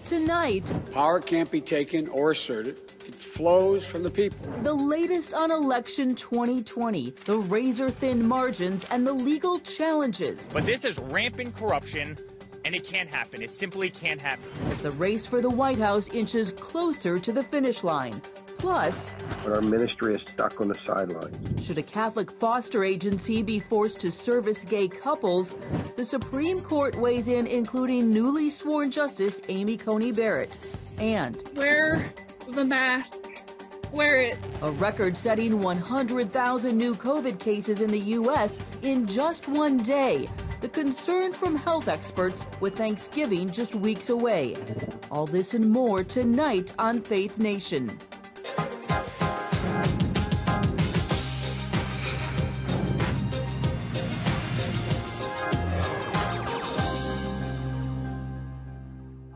Tonight, power can't be taken or asserted. It flows from the people. The latest on election 2020, the razor-thin margins and the legal challenges. But this is rampant corruption, and it can't happen. It simply can't happen. As the race for the White House inches closer to the finish line. Plus, but our ministry is stuck on the sidelines. Should a Catholic foster agency be forced to service gay couples? The Supreme Court weighs in, including newly sworn Justice Amy Coney Barrett. And wear the mask. Wear it. A record-setting 100,000 new COVID cases in the U.S. in just one day. The concern from health experts with Thanksgiving just weeks away. All this and more tonight on Faith Nation.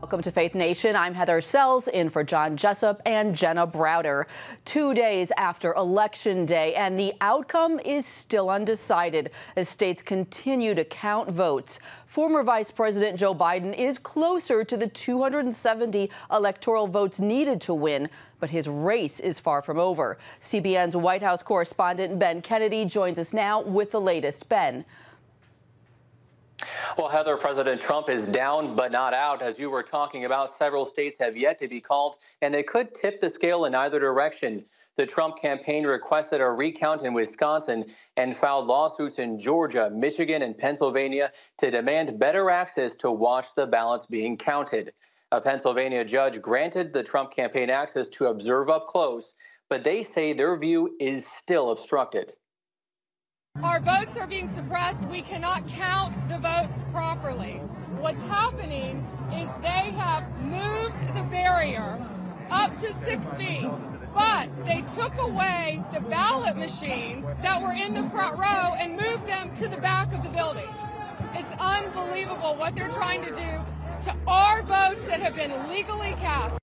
Welcome to Faith Nation. I'm Heather Sells, in for John Jessup and Jenna Browder. 2 days after Election Day, and the outcome is still undecided as states continue to count votes. Former Vice President Joe Biden is closer to the 270 electoral votes needed to win, but his race is far from over. CBN's White House correspondent Ben Kennedy joins us now with the latest. Ben. Well, Heather, President Trump is down but not out. As you were talking about, several states have yet to be called, and they could tip the scale in either direction. The Trump campaign requested a recount in Wisconsin and filed lawsuits in Georgia, Michigan, and Pennsylvania to demand better access to watch the ballots being counted. A Pennsylvania judge granted the Trump campaign access to observe up close, but they say their view is still obstructed. Our votes are being suppressed. We cannot count the votes properly. What's happening is they have moved the barrier up to 6 feet, but they took away the ballot machines that were in the front row and moved them to the back of the building. It's unbelievable what they're trying to do to our votes that have been legally cast.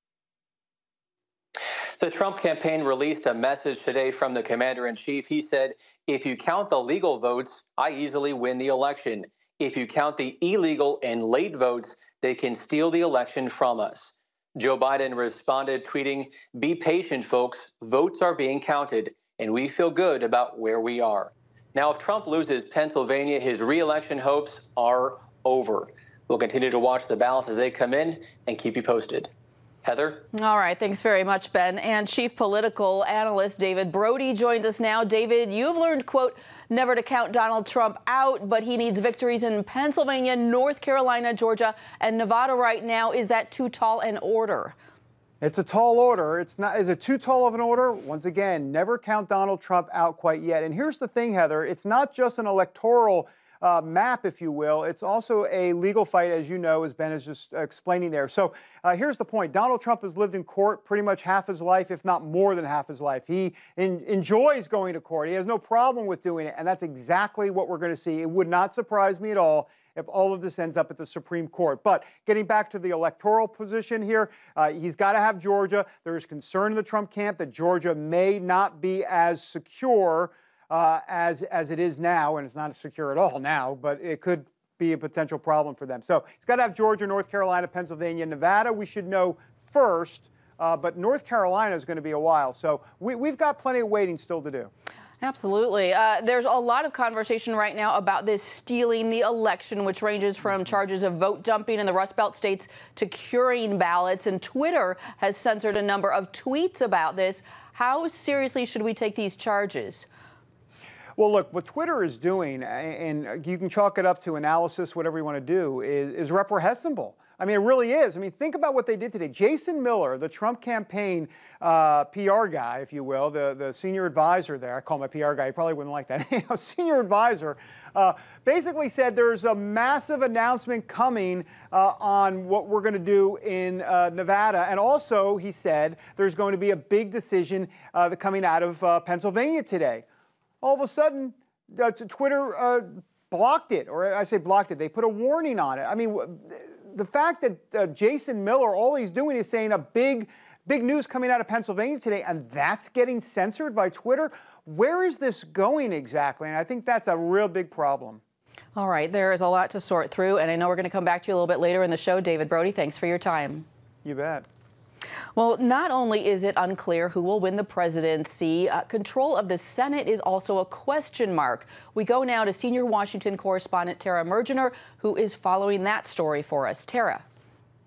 The Trump campaign released a message today from the commander-in-chief. He said, "If you count the legal votes, I easily win the election. If you count the illegal and late votes, they can steal the election from us." Joe Biden responded, tweeting, "Be patient, folks. Votes are being counted, and we feel good about where we are." Now, if Trump loses Pennsylvania, his re-election hopes are over. We'll continue to watch the ballots as they come in and keep you posted. Heather? All right. Thanks very much, Ben. And Chief Political Analyst David Brody joins us now. David, you've learned, quote, never to count Donald Trump out, but he needs victories in Pennsylvania, North Carolina, Georgia, and Nevada right now. Is that too tall an order? It's a tall order. It's not. Is it too tall of an order? Once again, never count Donald Trump out quite yet. And here's the thing, Heather. It's not just an electoral map, if you will. It's also a legal fight, as you know, as Ben is just explaining there. So here's the point. Donald Trump has lived in court pretty much half his life, if not more than half his life. He enjoys going to court. He has no problem with doing it. And that's exactly what we're going to see. It would not surprise me at all if all of this ends up at the Supreme Court. But getting back to the electoral position here, he's got to have Georgia. There is concern in the Trump camp that Georgia may not be as secure as it is now, and it's not secure at all now, but it could be a potential problem for them. So he's got to have Georgia, North Carolina, Pennsylvania, Nevada. We should know first, but North Carolina is going to be a while. So we've got plenty of waiting still to do. Absolutely. There's a lot of conversation right now about this stealing the election, which ranges from charges of vote dumping in the Rust Belt states to curing ballots. And Twitter has censored a number of tweets about this. How seriously should we take these charges? Well, look, what Twitter is doing, and you can chalk it up to analysis, whatever you want to do, is reprehensible. I mean, it really is. I mean, think about what they did today. Jason Miller, the Trump campaign PR guy, if you will, the senior advisor there. I call him my PR guy. He probably wouldn't like that. Senior advisor basically said there's a massive announcement coming on what we're going to do in Nevada. And also, he said, there's going to be a big decision coming out of Pennsylvania today. All of a sudden, Twitter blocked it, or I say blocked it. They put a warning on it. I mean, the fact that Jason Miller, all he's doing is saying a big news coming out of Pennsylvania today, and that's getting censored by Twitter. Where is this going exactly? And I think that's a real big problem. All right, there is a lot to sort through, and I know we're going to come back to you a little bit later in the show. David Brody, thanks for your time. You bet. Well, not only is it unclear who will win the presidency, control of the Senate is also a question mark. We go now to senior Washington correspondent Tara Mergener, who is following that story for us. Tara.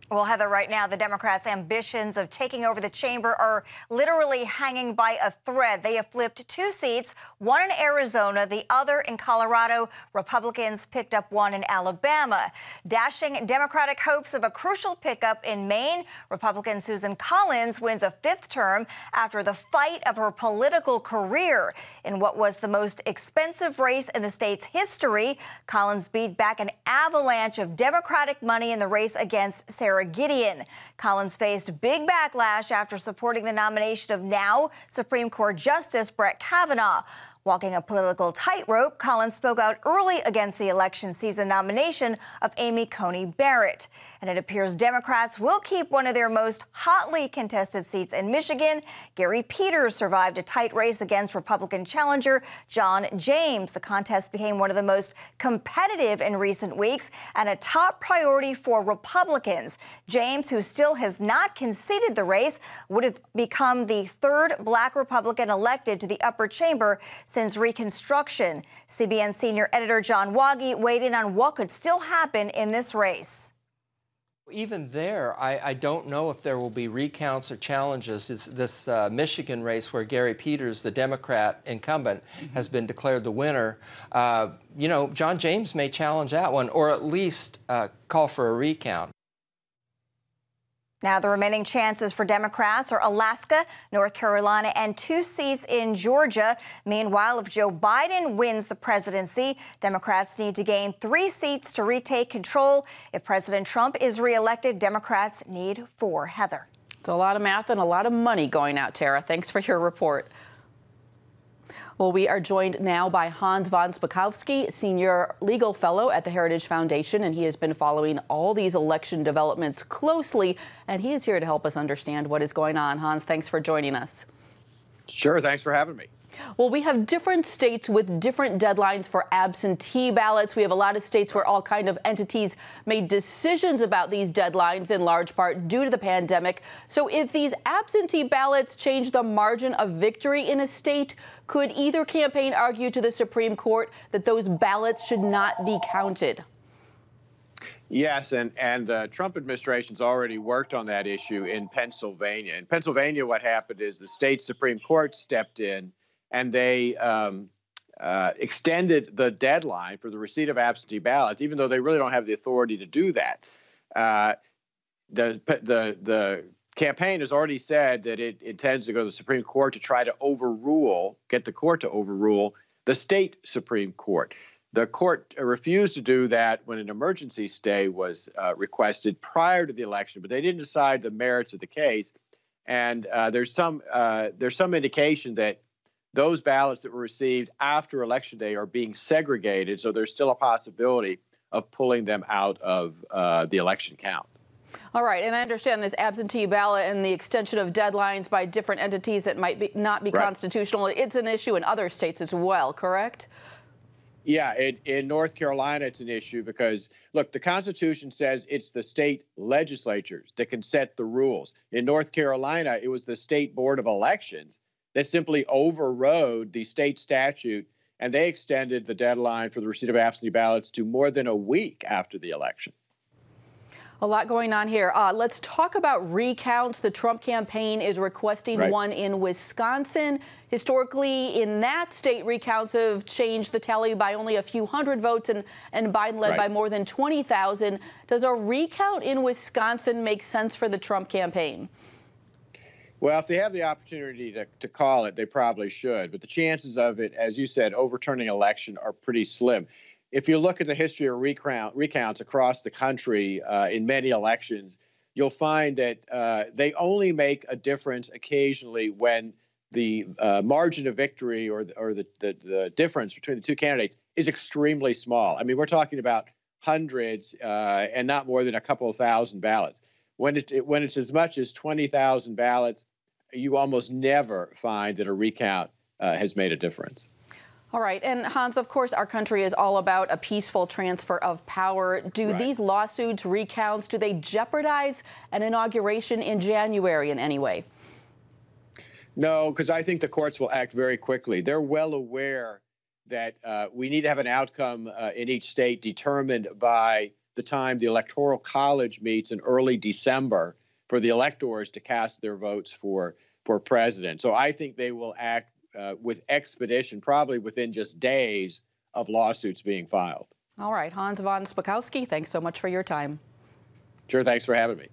Well, Heather, right now, the Democrats' ambitions of taking over the chamber are literally hanging by a thread. They have flipped 2 seats, one in Arizona, the other in Colorado. Republicans picked up one in Alabama. Dashing Democratic hopes of a crucial pickup in Maine, Republican Susan Collins wins a 5th term after the fight of her political career. In what was the most expensive race in the state's history, Collins beat back an avalanche of Democratic money in the race against Sarah Gideon. Collins faced big backlash after supporting the nomination of now Supreme Court Justice Brett Kavanaugh. Walking a political tightrope, Collins spoke out early against the election season nomination of Amy Coney Barrett. And it appears Democrats will keep one of their most hotly contested seats in Michigan. Gary Peters survived a tight race against Republican challenger John James. The contest became one of the most competitive in recent weeks and a top priority for Republicans. James, who still has not conceded the race, would have become the 3rd black Republican elected to the upper chamber since Reconstruction. CBN senior editor John Waggy weighed in on what could still happen in this race. Even there, I don't know if there will be recounts or challenges. It's this Michigan race where Gary Peters, the Democrat incumbent, has been declared the winner. You know, John James may challenge that one, or at least call for a recount. Now, the remaining chances for Democrats are Alaska, North Carolina, and 2 seats in Georgia. Meanwhile, if Joe Biden wins the presidency, Democrats need to gain 3 seats to retake control. If President Trump is reelected, Democrats need 4. Heather. It's a lot of math and a lot of money going out, Tara. Thanks for your report. Well, we are joined now by Hans von Spakovsky, Senior Legal Fellow at the Heritage Foundation, and he has been following all these election developments closely, and he is here to help us understand what is going on. Hans, thanks for joining us. Sure, thanks for having me. Well, we have different states with different deadlines for absentee ballots. We have a lot of states where all kind of entities made decisions about these deadlines in large part due to the pandemic. So if these absentee ballots change the margin of victory in a state, could either campaign argue to the Supreme Court that those ballots should not be counted? Yes, and the Trump administration's already worked on that issue in Pennsylvania. In Pennsylvania, what happened is the state Supreme Court stepped in and they extended the deadline for the receipt of absentee ballots, even though they really don't have the authority to do that. The campaign has already said that it intends to go to the Supreme Court to try to get the court to overrule the state Supreme Court. The court refused to do that when an emergency stay was requested prior to the election, but they didn't decide the merits of the case. And there's some indication that those ballots that were received after Election Day are being segregated, so there's still a possibility of pulling them out of the election count. All right, and I understand this absentee ballot and the extension of deadlines by different entities that might not be constitutional. It's an issue in other states as well, correct? Yeah, in North Carolina, it's an issue because, look, the Constitution says it's the state legislatures that can set the rules. In North Carolina, it was the State Board of Elections that simply overrode the state statute, and they extended the deadline for the receipt of absentee ballots to more than a week after the election. A lot going on here. Let's talk about recounts. The Trump campaign is requesting one in Wisconsin. Historically, in that state, recounts have changed the tally by only a few hundred votes, and Biden led by more than 20,000. Does a recount in Wisconsin make sense for the Trump campaign? Well, if they have the opportunity to call it, they probably should. But the chances of it, as you said, overturning an election are pretty slim. If you look at the history of recounts across the country in many elections, you'll find that they only make a difference occasionally when the margin of victory or the difference between the two candidates is extremely small. I mean, we're talking about hundreds and not more than a couple of thousand ballots. When it's as much as 20,000 ballots, you almost never find that a recount has made a difference. All right. And Hans, of course, our country is all about a peaceful transfer of power. Do these lawsuits, recounts, do they jeopardize an inauguration in January in any way? No, because I think the courts will act very quickly. They're well aware that we need to have an outcome in each state determined by the time the Electoral College meets in early December for the electors to cast their votes for president. So I think they will act with expedition, probably within just days of lawsuits being filed. All right. Hans von Spakovsky, thanks so much for your time. Sure, thanks for having me.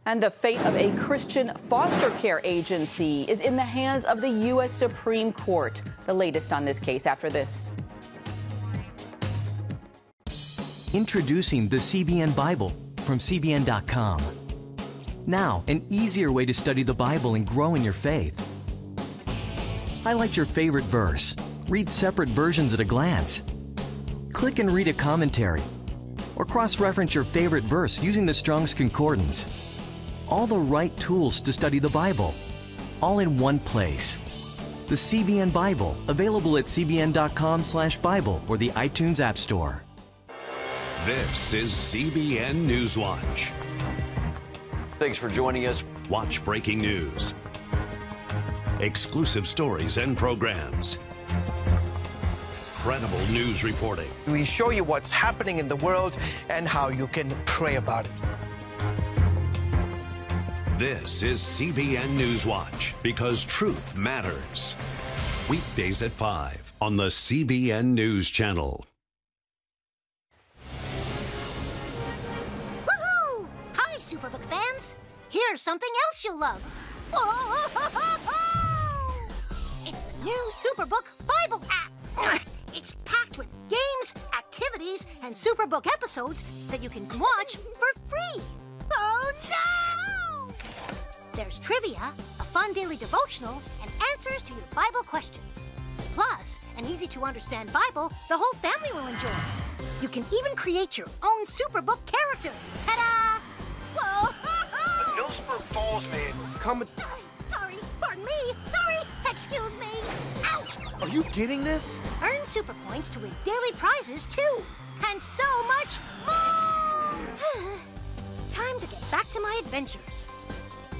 And the fate of a Christian foster care agency is in the hands of the U.S. Supreme Court. The latest on this case after this. Introducing the CBN Bible from CBN.com. Now, an easier way to study the Bible and grow in your faith. Highlight your favorite verse. Read separate versions at a glance. Click and read a commentary. Or cross-reference your favorite verse using the Strong's Concordance. All the right tools to study the Bible, all in one place. The CBN Bible, available at cbn.com/Bible or the iTunes App Store. This is CBN News Watch. Thanks for joining us. Watch breaking news, exclusive stories and programs, credible news reporting. We show you what's happening in the world and how you can pray about it. This is CBN News Watch, because truth matters. Weekdays at 5 on the CBN News Channel. Woohoo! Hi, Superbook fans. Here's something else you'll love. It's the new Superbook Bible app. It's packed with games, activities, and Superbook episodes that you can watch for free. Oh, no! There's trivia, a fun daily devotional, and answers to your Bible questions. Plus, an easy-to-understand Bible the whole family will enjoy. You can even create your own Superbook character. Ta-da! Whoa! Millsburg Falls man, come. Sorry, pardon me. Sorry, excuse me. Ouch! Are you getting this? Earn super points to win daily prizes too, and so much more. Time to get back to my adventures.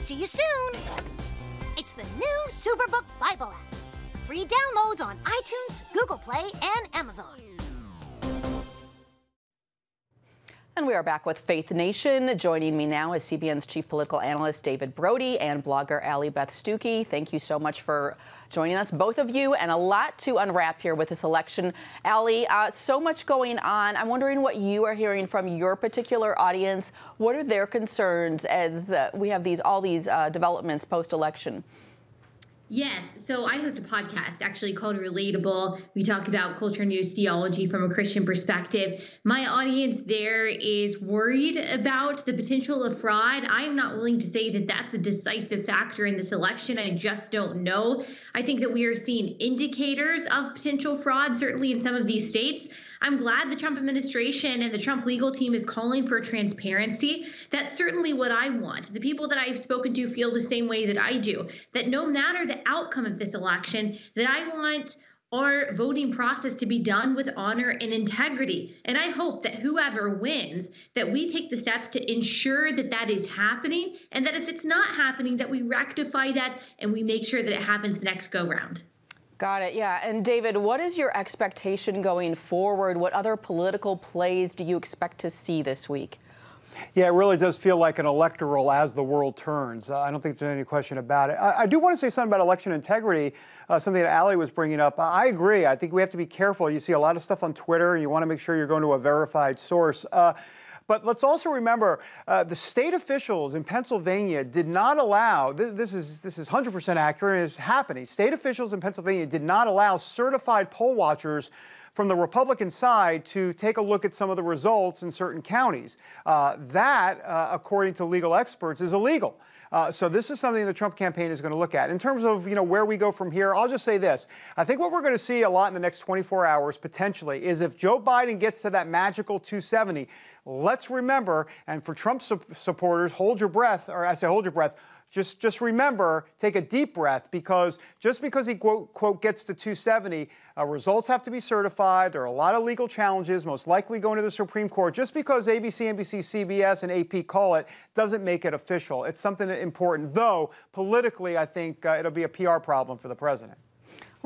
See you soon. It's the new Superbook Bible app. Free downloads on iTunes, Google Play, and Amazon. And we are back with Faith Nation. Joining me now is CBN's chief political analyst, David Brody, and blogger Allie Beth Stuckey. Thank you so much for joining us, both of you, and a lot to unwrap here with this election. Allie, so much going on. I'm wondering what you are hearing from your particular audience. What are their concerns as we have all these developments post-election? Yes. So I host a podcast actually called Relatable. We talk about culture, news, theology from a Christian perspective. My audience there is worried about the potential of fraud. I am not willing to say that that's a decisive factor in this election. I just don't know. I think that we are seeing indicators of potential fraud, certainly in some of these states. I'm glad the Trump administration and the Trump legal team is calling for transparency. That's certainly what I want. The people that I've spoken to feel the same way that I do, that no matter the outcome of this election, that I want our voting process to be done with honor and integrity. And I hope that whoever wins, that we take the steps to ensure that that is happening, and that if it's not happening, that we rectify that and we make sure that it happens the next go round. Got it. Yeah. And David, what is your expectation going forward? What other political plays do you expect to see this week? Yeah, it really does feel like an electoral as the world turns. I don't think there's any question about it. I do want to say something about election integrity, something that Allie was bringing up. I agree. I think we have to be careful. You see a lot of stuff on Twitter. You want to make sure you're going to a verified source. But let's also remember the state officials in Pennsylvania did not allow, this is 100% accurate, and it's happening. State officials in Pennsylvania did not allow certified poll watchers from the Republican side to take a look at some of the results in certain counties. That, according to legal experts, is illegal. So this is something the Trump campaign is going to look at. In terms of where we go from here, I'll just say this. I think what we're going to see a lot in the next 24 hours, potentially, is if Joe Biden gets to that magical 270, let's remember, and for Trump supporters, hold your breath, or I say hold your breath, just remember, take a deep breath, because just because he, quote, gets to 270, results have to be certified. There are a lot of legal challenges, most likely going to the Supreme Court. Just because ABC, NBC, CBS, and AP call it doesn't make it official. It's something important, though politically, I think it'll be a PR problem for the president.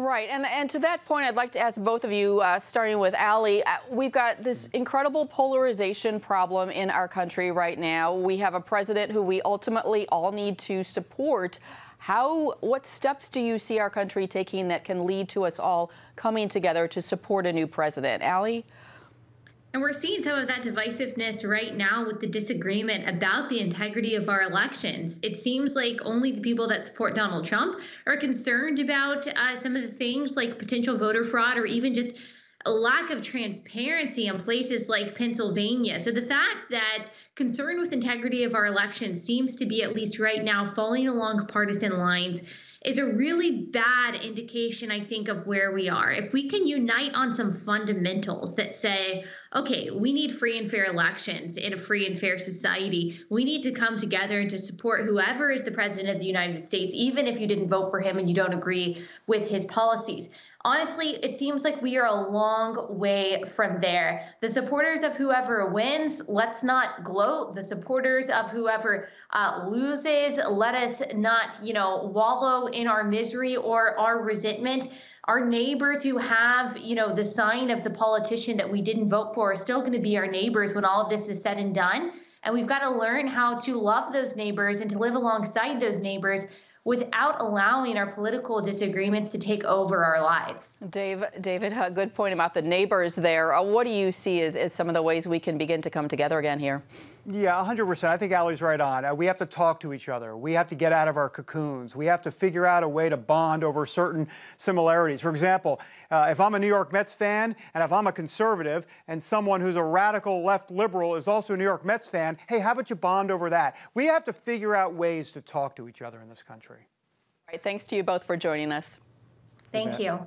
Right, and to that point, I'd like to ask both of you, starting with Allie, we've got this incredible polarization problem in our country right now. We have a president who we ultimately all need to support. What steps do you see our country taking that can lead to us all coming together to support a new president? Allie? And we're seeing some of that divisiveness right now with the disagreement about the integrity of our elections. It seems like only the people that support Donald Trump are concerned about some of the things like potential voter fraud or even just a lack of transparency in places like Pennsylvania. So the fact that concern with integrity of our elections seems to be, at least right now, falling along partisan lines is a really bad indication, I think, of where we are. If we can unite on some fundamentals that say, okay, we need free and fair elections in a free and fair society. We need to come together to support whoever is the president of the United States, even if you didn't vote for him and you don't agree with his policies. Honestly, it seems like we are a long way from there. The supporters of whoever wins, let's not gloat. The supporters of whoever loses, let us not, wallow in our misery or our resentment. Our neighbors who have, the sign of the politician that we didn't vote for are still going to be our neighbors when all of this is said and done. And we've got to learn how to love those neighbors and to live alongside those neighbors without allowing our political disagreements to take over our lives. David, a good point about the neighbors there. What do you see as some of the ways we can begin to come together again here? Yeah, 100%. I think Allie's right on. We have to talk to each other. We have to get out of our cocoons. We have to figure out a way to bond over certain similarities. For example, if I'm a New York Mets fan and if I'm a conservative and someone who's a radical left liberal is also a New York Mets fan, hey, how about you bond over that? We have to figure out ways to talk to each other in this country. All right, thanks to you both for joining us. Thank you.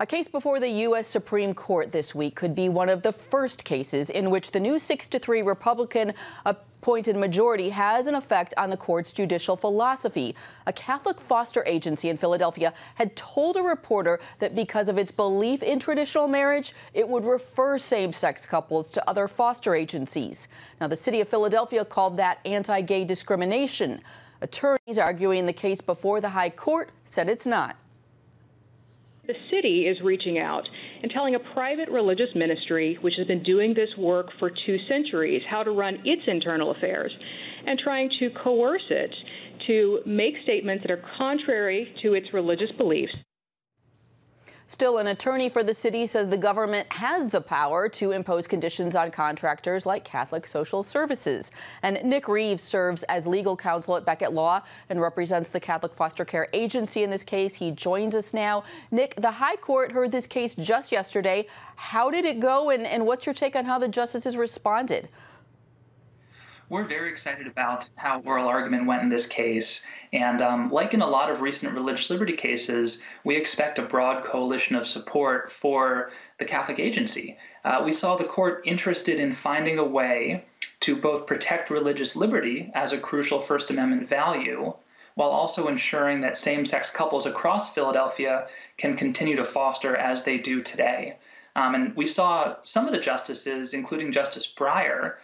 A case before the U.S. Supreme Court this week could be one of the first cases in which the new 6-3 Republican-appointed majority has an effect on the court's judicial philosophy. A Catholic foster agency in Philadelphia had told a reporter that because of its belief in traditional marriage, it would refer same-sex couples to other foster agencies. Now, the city of Philadelphia called that anti-gay discrimination. Attorneys arguing the case before the High Court said it's not. The city is reaching out and telling a private religious ministry, which has been doing this work for 2 centuries, how to run its internal affairs, and trying to coerce it to make statements that are contrary to its religious beliefs. Still, an attorney for the city says the government has the power to impose conditions on contractors like Catholic Social Services. And Nick Reeves serves as legal counsel at Beckett Law and represents the Catholic Foster Care Agency in this case. He joins us now. Nick, the High Court heard this case just yesterday. How did it go, and what's your take on how the justices responded? We're very excited about how oral argument went in this case. And like in a lot of recent religious liberty cases, we expect a broad coalition of support for the Catholic agency. We saw the court interested in finding a way to both protect religious liberty as a crucial First Amendment value, while also ensuring that same-sex couples across Philadelphia can continue to foster as they do today. And we saw some of the justices, including Justice Breyer,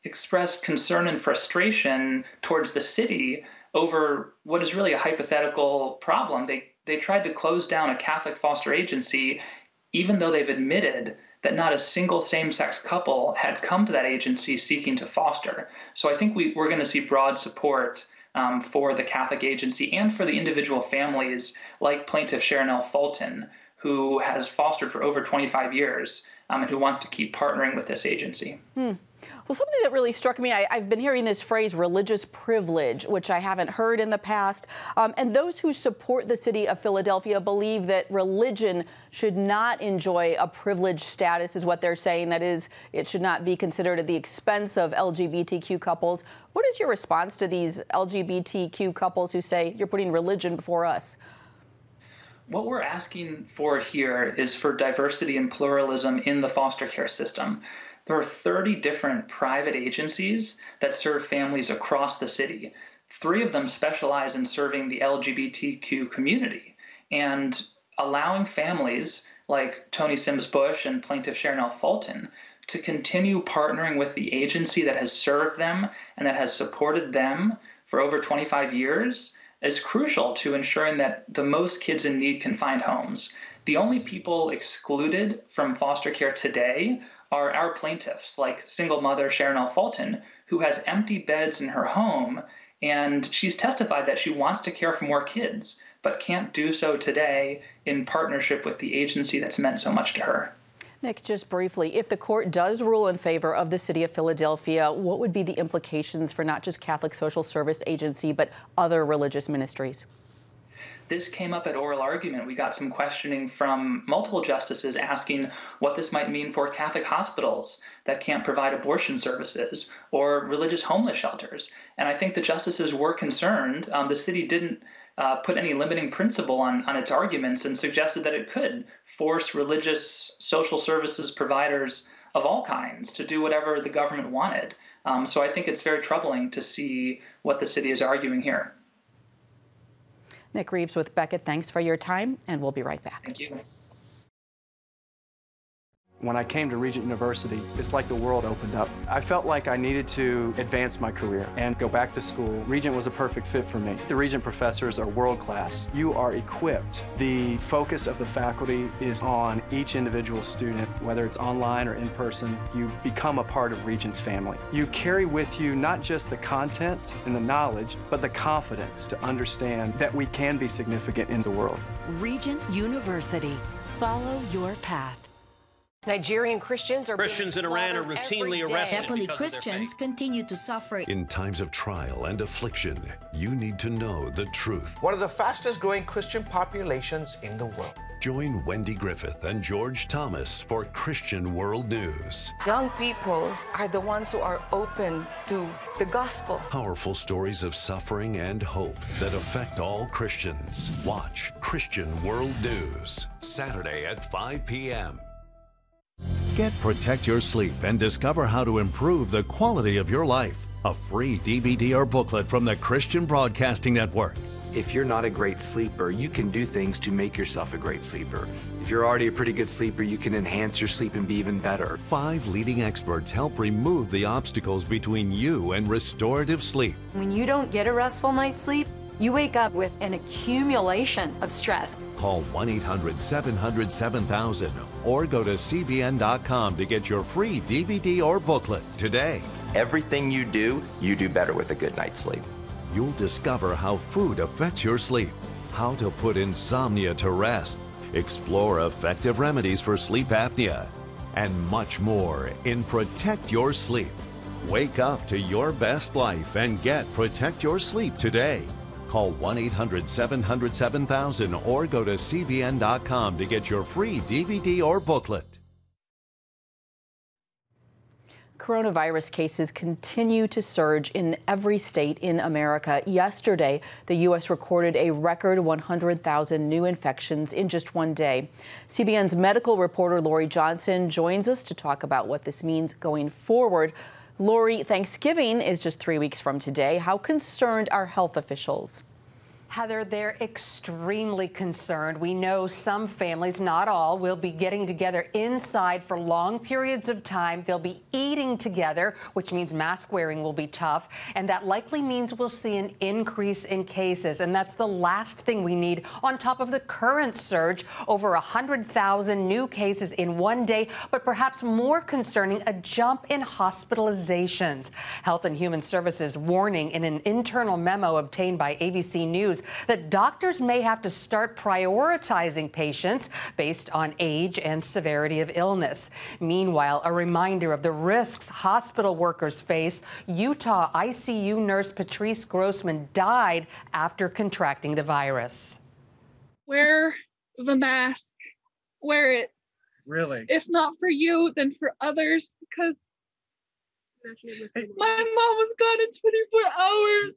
express concern and frustration towards the city over what is really a hypothetical problem. They tried to close down a Catholic foster agency, even though they've admitted that not a single same-sex couple had come to that agency seeking to foster. So I think we're going to see broad support for the Catholic agency and for the individual families like plaintiff Sharon L. Fulton, who has fostered for over 25 years and who wants to keep partnering with this agency. Well, something that really struck me, I've been hearing this phrase religious privilege, which I haven't heard in the past. And those who support the city of Philadelphia believe that religion should not enjoy a privileged status, is what they're saying. That is, it should not be considered at the expense of LGBTQ couples. What is your response to these LGBTQ couples who say you're putting religion before us? What we're asking for here is for diversity and pluralism in the foster care system. there are 30 different private agencies that serve families across the city. 3 of them specialize in serving the LGBTQ community and allowing families like Tony Sims Bush and plaintiff Sharon Fulton to continue partnering with the agency that has served them and that has supported them for over 25 years is crucial to ensuring that the most kids in need can find homes. The only people excluded from foster care today are our plaintiffs, like single mother Sharon Fulton, who has empty beds in her home, and she's testified that she wants to care for more kids, but can't do so today in partnership with the agency that's meant so much to her. Nick, just briefly, if the court does rule in favor of the city of Philadelphia, what would be the implications for not just Catholic Social Service Agency, but other religious ministries? This came up at oral argument. We got some questioning from multiple justices asking what this might mean for Catholic hospitals that can't provide abortion services or religious homeless shelters. And I think the justices were concerned. The city didn't put any limiting principle on its arguments and suggested that it could force religious social services providers of all kinds to do whatever the government wanted. So I think it's very troubling to see what the city is arguing here. Nick Reeves with Beckett, thanks for your time, and we'll be right back. Thank you. When I came to Regent University, it's like the world opened up. I felt like I needed to advance my career and go back to school. Regent was a perfect fit for me. The Regent professors are world-class. You are equipped. The focus of the faculty is on each individual student, whether it's online or in person. You become a part of Regent's family. You carry with you not just the content and the knowledge, but the confidence to understand that we can be significant in the world. Regent University. Follow your path. Nigerian Christians in Iran are routinely arrested. Happily, Christians continue to suffer. In times of trial and affliction, you need to know the truth. One of the fastest growing Christian populations in the world. Join Wendy Griffith and George Thomas for Christian World News. Young people are the ones who are open to the gospel. Powerful stories of suffering and hope that affect all Christians. Watch Christian World News, Saturday at 5 p.m. Get Protect Your Sleep and discover how to improve the quality of your life. A free DVD or booklet from the Christian Broadcasting Network. If you're not a great sleeper, you can do things to make yourself a great sleeper. If you're already a pretty good sleeper, you can enhance your sleep and be even better. 5 leading experts help remove the obstacles between you and restorative sleep. When you don't get a restful night's sleep, you wake up with an accumulation of stress. Call 1-800-700-7000 or go to CBN.com to get your free DVD or booklet today. Everything you do better with a good night's sleep. You'll discover how food affects your sleep, how to put insomnia to rest, explore effective remedies for sleep apnea, and much more in Protect Your Sleep. Wake up to your best life and get Protect Your Sleep today. Call 1-800-700-7000 or go to CBN.com to get your free DVD or booklet. Coronavirus cases continue to surge in every state in America. Yesterday, the U.S. recorded a record 100,000 new infections in just one day. CBN's medical reporter Lori Johnson joins us to talk about what this means going forward. Lori, Thanksgiving is just 3 weeks from today. How concerned are health officials? Heather, they're extremely concerned. We know some families, not all, will be getting together inside for long periods of time. They'll be eating together, which means mask wearing will be tough. And that likely means we'll see an increase in cases. And that's the last thing we need on top of the current surge, over 100,000 new cases in one day. But perhaps more concerning, a jump in hospitalizations. Health and Human Services warning in an internal memo obtained by ABC News that doctors may have to start prioritizing patients based on age and severity of illness. Meanwhile, a reminder of the risks hospital workers face. Utah ICU nurse Patrice Grossman died after contracting the virus. Wear the mask. Wear it. Really? If not for you, then for others, because my mom was gone in 24 hours.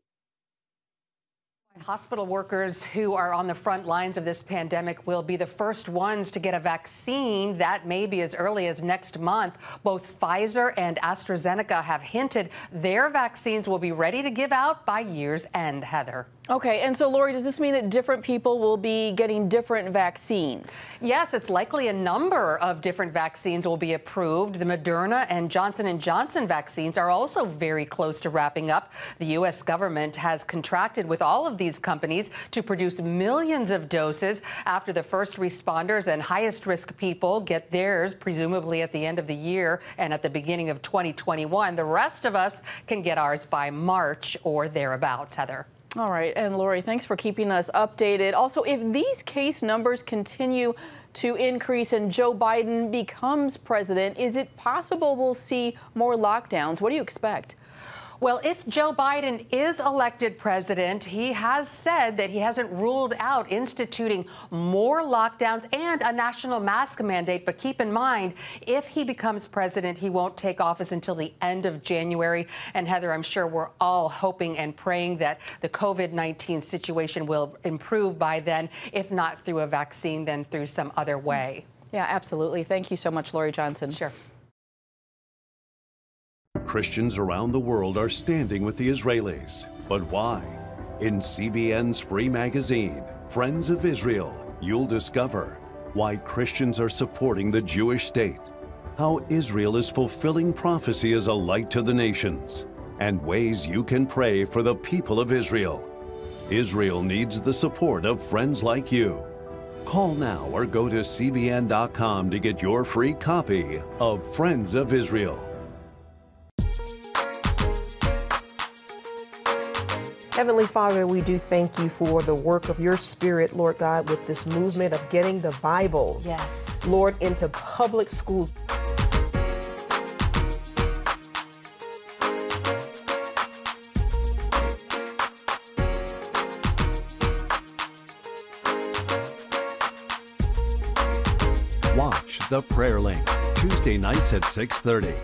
My Hospital workers who are on the front lines of this pandemic will be the first ones to get a vaccine. That may be as early as next month. Both Pfizer and AstraZeneca have hinted their vaccines will be ready to give out by year's end, Heather. Okay, and so, Lori, does this mean that different people will be getting different vaccines? Yes, it's likely a number of different vaccines will be approved. The Moderna and Johnson & Johnson vaccines are also very close to wrapping up. The U.S. government has contracted with all of these companies to produce millions of doses after the first responders and highest risk people get theirs, presumably at the end of the year and at the beginning of 2021. The rest of us can get ours by March or thereabouts, Heather. All right, and Lori, thanks for keeping us updated. Also, if these case numbers continue to increase and Joe Biden becomes president, is it possible we'll see more lockdowns? What do you expect? Well, if Joe Biden is elected president, he has said that he hasn't ruled out instituting more lockdowns and a national mask mandate. But keep in mind, if he becomes president, he won't take office until the end of January. And Heather, I'm sure we're all hoping and praying that the COVID-19 situation will improve by then, if not through a vaccine, then through some other way. Yeah, absolutely. Thank you so much, Lori Johnson. Sure. Christians around the world are standing with the Israelis. But why? In CBN's free magazine, Friends of Israel, you'll discover why Christians are supporting the Jewish state, how Israel is fulfilling prophecy as a light to the nations, and ways you can pray for the people of Israel. Israel needs the support of friends like you. Call now or go to CBN.com to get your free copy of Friends of Israel. Heavenly Father, we do thank you for the work of your Spirit, Lord God, with this movement of getting the Bible, yes, Lord, into public schools. Watch The Prayer Link, Tuesday nights at 6:30.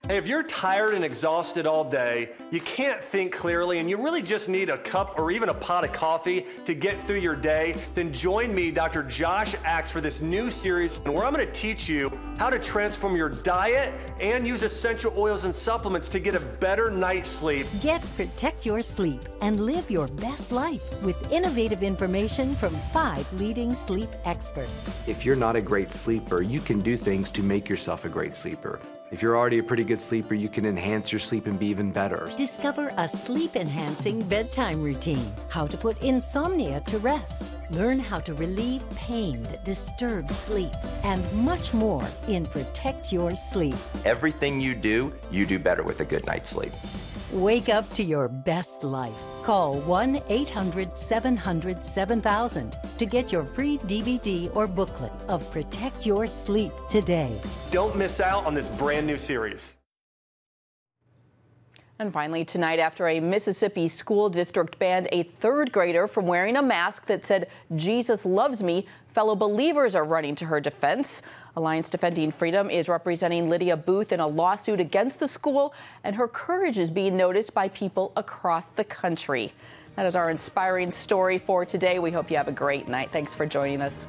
Hey, if you're tired and exhausted all day, you can't think clearly, and you really just need a cup or even a pot of coffee to get through your day, then join me, Dr. Josh Axe, for this new series where I'm going to teach you how to transform your diet and use essential oils and supplements to get a better night's sleep. Protect your sleep and live your best life with innovative information from 5 leading sleep experts. If you're not a great sleeper, you can do things to make yourself a great sleeper. If you're already a pretty good sleeper, you can enhance your sleep and be even better. Discover a sleep-enhancing bedtime routine, how to put insomnia to rest, learn how to relieve pain that disturbs sleep, and much more in Protect Your Sleep. Everything you do better with a good night's sleep. Wake up to your best life. Call 1-800-700-7000 to get your free DVD or booklet of Protect Your Sleep today. Don't miss out on this brand new series. And finally, tonight, after a Mississippi school district banned a 3rd grader from wearing a mask that said, "Jesus loves me," fellow believers are running to her defense. Alliance Defending Freedom is representing Lydia Booth in a lawsuit against the school, and her courage is being noticed by people across the country. That is our inspiring story for today. We hope you have a great night. Thanks for joining us.